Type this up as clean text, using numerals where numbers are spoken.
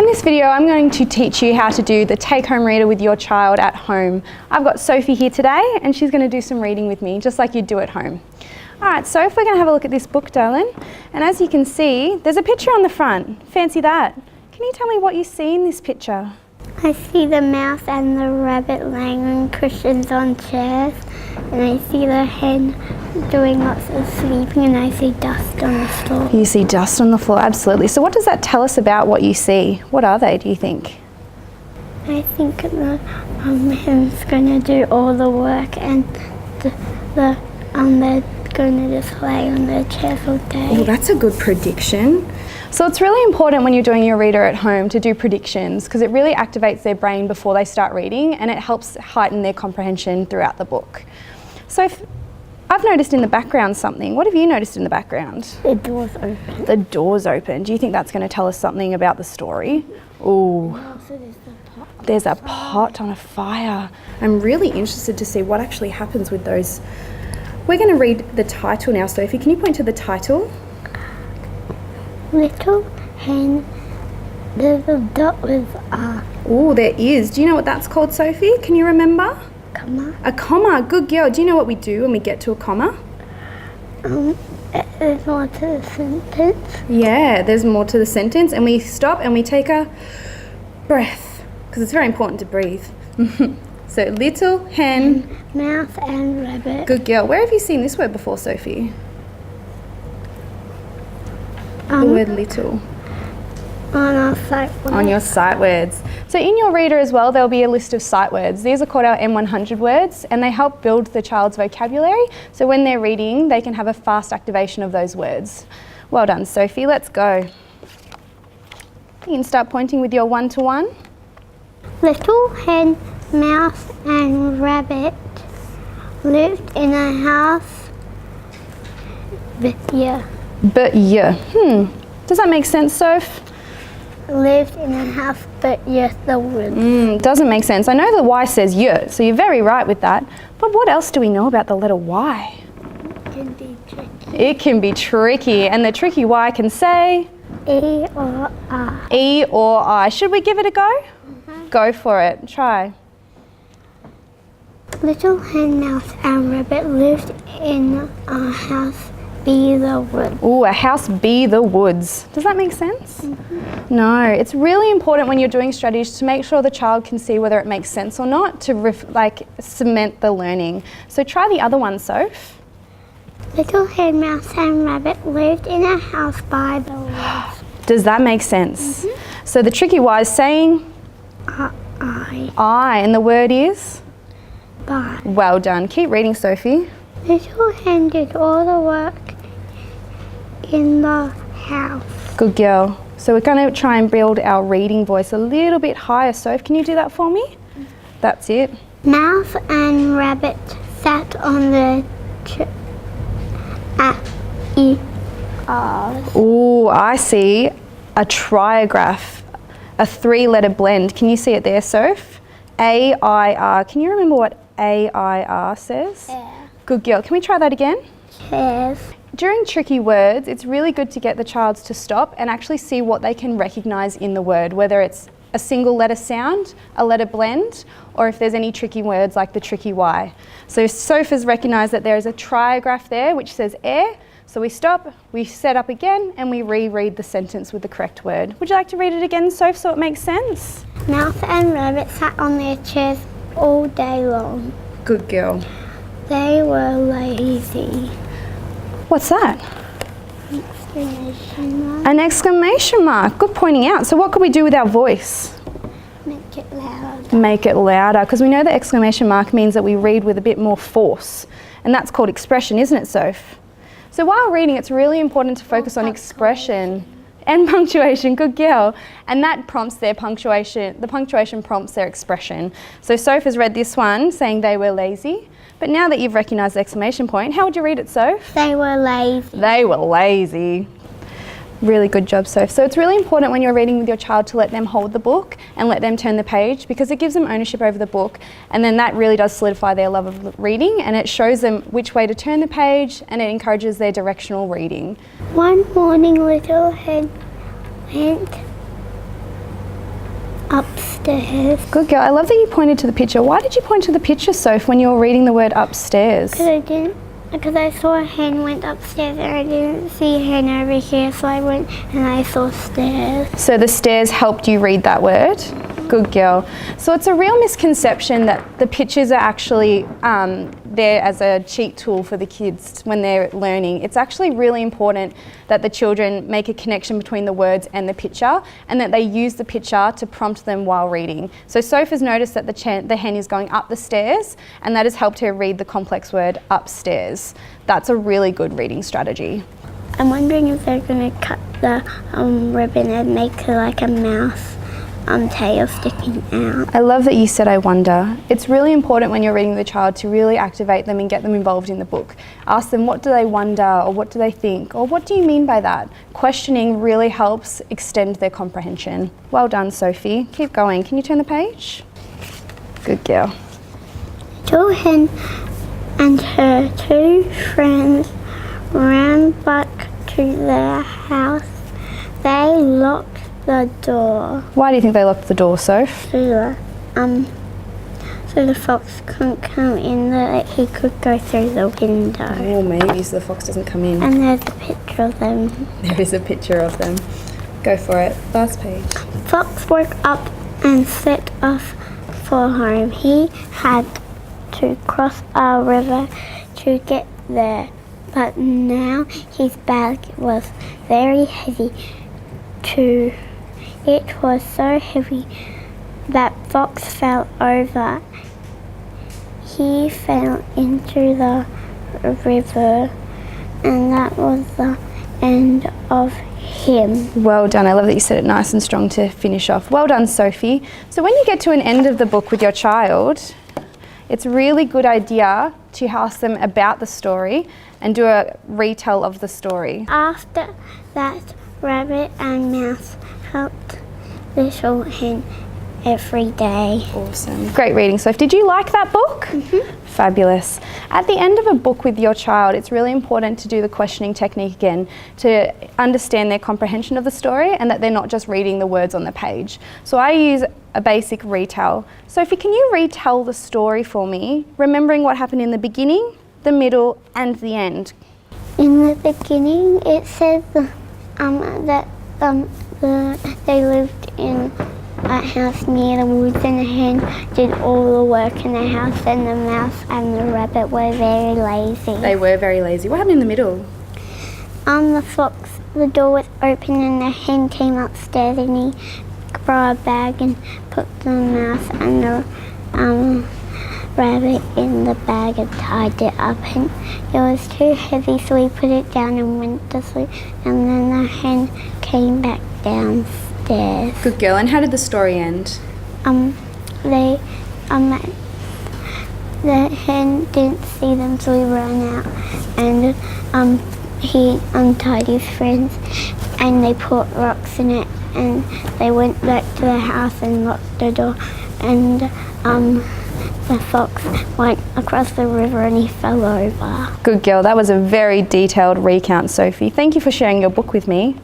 In this video, I'm going to teach you how to do the take-home reader with your child at home. I've got Sophie here today and she's going to do some reading with me, just like you'd do at home. Alright, so if we're going to have a look at this book, darling, and as you can see, there's a picture on the front. Fancy that. Can you tell me what you see in this picture? I see the mouse and the rabbit laying on cushions on chairs, and I see the hen doing lots of sleeping, and I see dust on the floor. You see dust on the floor, absolutely. So what does that tell us about what you see? What are they, do you think? I think the hen's going to do all the work, and they're going to just lay on their chairs all day. Oh, that's a good prediction. So it's really important when you're doing your reader at home to do predictions, because it really activates their brain before they start reading, and it helps heighten their comprehension throughout the book. So I've noticed in the background something. What have you noticed in the background? The door's open. The door's open. Do you think that's going to tell us something about the story? Ooh. Also, there's the pot. There's a pot on a fire. I'm really interested to see what actually happens with those. We're going to read the title now, Sophie. Can you point to the title? Little hen, there's a dot with a Oh, there is. Do you know what that's called, Sophie? Can you remember? comma. A comma. Good girl. Do you know what we do when we get to a comma? There's more to the sentence. Yeah, there's more to the sentence, and we stop and we take a breath, because it's very important to breathe. So, little hen. Mouse and rabbit. Good girl. Where have you seen this word before, Sophie? The word little. On our sight words. On your sight words. So in your reader as well, there'll be a list of sight words. These are called our M100 words, and they help build the child's vocabulary. So when they're reading, they can have a fast activation of those words. Well done, Sophie. Let's go. You can start pointing with your one-to-one. Little hen, mouse and rabbit lived in a house with But yeah. Does that make sense, Soph? lived in a house but the woods. Doesn't make sense. I know the Y says y, so you're very right with that. But what else do we know about the letter Y? Can be tricky. It can be tricky, and the tricky Y can say E or I. E or I. Should we give it a go? Go for it. Try. Little hen, mouse and rabbit lived in a house by the woods. Ooh, a house be the woods. Does that make sense? No, it's really important when you're doing strategies to make sure the child can see whether it makes sense or not, to cement the learning. So try the other one, Soph. Little hen, mouse and rabbit lived in a house by the woods. Does that make sense? So the tricky Y is saying I, and the word is? By. Well done. Keep reading, Sophie. Little hen did all the work in the house. Good girl. So we're going to try and build our reading voice a little bit higher. Soph, can you do that for me? That's it. Mouse and rabbit sat on the Ooh, I see a trigraph, a three-letter blend. Can you see it there, Soph? A-I-R. Can you remember what A-I-R says? Yeah. Good girl. Can we try that again? Chairs. During tricky words, it's really good to get the child to stop and actually see what they can recognise in the word, whether it's a single letter sound, a letter blend, or if there's any tricky words like the tricky Y. So Soph has recognised that there is a trigraph there which says air. So we stop, we set up again, and we reread the sentence with the correct word. Would you like to read it again, Soph, so it makes sense? Mouse and rabbit sat on their chairs all day long. Good girl. They were lazy. What's that? Exclamation mark. An exclamation mark. Good pointing out. So what could we do with our voice? Make it loud. Make it louder, because we know the exclamation mark means that we read with a bit more force, and that's called expression, isn't it, Soph? So while reading, it's really important to focus on expression and punctuation. Good girl. And that prompts their punctuation. The punctuation prompts their expression. So Soph has read this one saying they were lazy, but now that you've recognised the exclamation point, how would you read it, Soph? They were lazy. They were lazy. Really good job, Soph. So it's really important when you're reading with your child to let them hold the book and let them turn the page, because it gives them ownership over the book, and then that really does solidify their love of reading, and it shows them which way to turn the page, and it encourages their directional reading. One morning, little hen went Upstairs. Good girl. I love that you pointed to the picture. Why did you point to the picture, Soph, when you were reading the word upstairs? Because I saw a hen went upstairs and I didn't see a hen over here, so I went and I saw stairs. So the stairs helped you read that word? Good girl. So it's a real misconception that the pictures are actually there as a cheat tool for the kids when they're learning. It's actually really important that the children make a connection between the words and the picture, and that they use the picture to prompt them while reading. So Soph has noticed that the hen is going up the stairs, and that has helped her read the complex word upstairs. That's a really good reading strategy. I'm wondering if they're going to cut the ribbon and make it like a mouse tail sticking out. I love that you said I wonder. It's really important when you're reading with a child to really activate them and get them involved in the book. Ask them, what do they wonder, or what do they think, or what do you mean by that? Questioning really helps extend their comprehension. Well done, Sophie. Keep going. Can you turn the page? Good girl. Little hen and her two friends ran back to their house. They locked the door. Why do you think they locked the door, Soph? So the fox couldn't come in, that he could go through the window. Oh, maybe so the fox doesn't come in. And there's a picture of them. There is a picture of them. Go for it. Last page. Fox woke up and set off for home. He had to cross a river to get there, but now his bag was very heavy too. It was so heavy that Fox fell over. He fell into the river, and that was the end of him. Well done. I love that you said it nice and strong to finish off. Well done, Sophie. So when you get to an end of the book with your child, it's a really good idea to ask them about the story and do a retell of the story. After that, Rabbit and Mouse helped Little Hen every day. Awesome. Great reading, Soph. Did you like that book? Fabulous. At the end of a book with your child, it's really important to do the questioning technique again to understand their comprehension of the story and that they're not just reading the words on the page. So I use a basic retell. Sophie, can you retell the story for me, remembering what happened in the beginning, the middle and the end? In the beginning, it says that they lived in a house near the woods, and the hen did all the work in the house, and the mouse and the rabbit were very lazy. They were very lazy. What happened in the middle? The door was open and the hen came upstairs, and he brought a bag and put the mouse and the rabbit in the bag and tied it up, and it was too heavy, so he put it down and went to sleep, and then the hen came back downstairs. Good girl. And how did the story end? The hen didn't see them, so he ran out, and he untied his friends, and they put rocks in it, and they went back to the house and locked the door, and the fox went across the river and he fell over. Good girl. That was a very detailed recount, Sophie. Thank you for sharing your book with me.